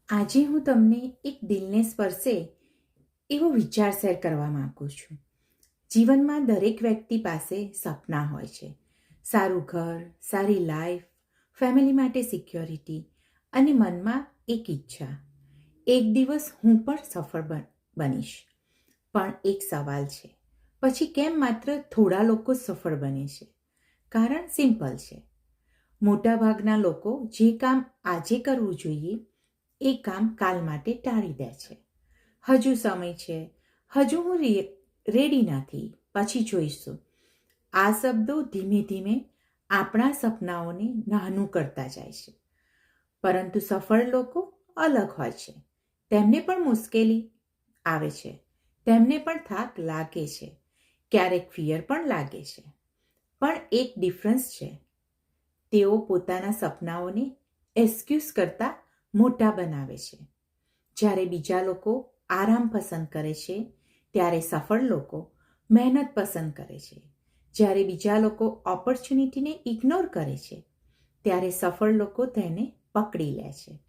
આજે હું તમને એક દિલને સ્પર્શે એવો વિચાર શેર કરવા માંગુ છું. જીવનમાં દરેક વ્યક્તિ પાસે સપના હોય છે. સારું ઘર, સારી લાઈફ, ફેમિલી માટે સિક્યોરિટી અને મનમાં એક ઈચ્છા. એક દિવસ હું પણ સફળ બનીશ. પણ એક સવાલ છે, પછી કેમ માત્ર થોડા લોકો સફળ બને છે? કારણ સિમ્પલ છે. મોટાભાગના લોકો જે કામ આજે કરવું જોઈએ એ કામ કાલ માટે ટાળી દે છે. હજુ સમય છે, હજુ હું રેડી નથી, પછી જોઈશું. આ શબ્દો ધીમે ધીમે આપણા સપનાઓને નાનું કરતા જાય છે. પરંતુ સફળ લોકો અલગ હોય છે. તેમને પણ મુશ્કેલી આવે છે, તેમને પણ થાક લાગે છે, ક્યારેક ફિયર પણ લાગે છે. પણ એક ડિફરન્સ છે, તેઓ પોતાના સપનાઓને એક્સક્યુઝ કરતા મોટા બનાવે છે. જ્યારે બીજા લોકો આરામ પસંદ કરે છે, ત્યારે સફળ લોકો મહેનત પસંદ કરે છે. જ્યારે બીજા લોકો ઓપોર્ચ્યુનિટીને ઇગ્નોર કરે છે, ત્યારે સફળ લોકો તેને પકડી લે છે.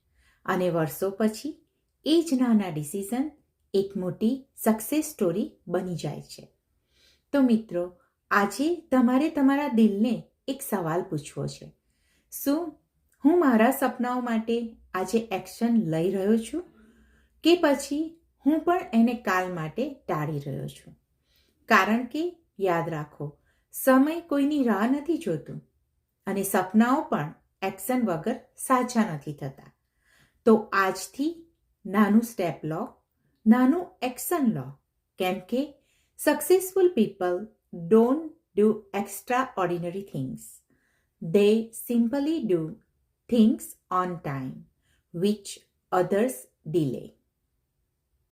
અને વર્ષો પછી એ જ નાના ડિસિઝન એક મોટી સક્સેસ સ્ટોરી બની જાય છે. તો મિત્રો, આજે તમારે તમારા દિલને એક સવાલ પૂછવો છે. શું હું મારા સપનાઓ માટે આજે એક્શન લઈ રહ્યો છું, કે પછી હું પણ એને કાલ માટે ટાળી રહ્યો છું? કારણ કે યાદ રાખો, સમય કોઈની રાહ નથી જોતું અને સપનાઓ પણ એક્શન વગર સાચા નથી થતા. તો આજથી નાનું સ્ટેપ લો, નાનું એક્શન લો, કેમ કે successful people don't do extra ordinary things. They simply do things on time, which others delay.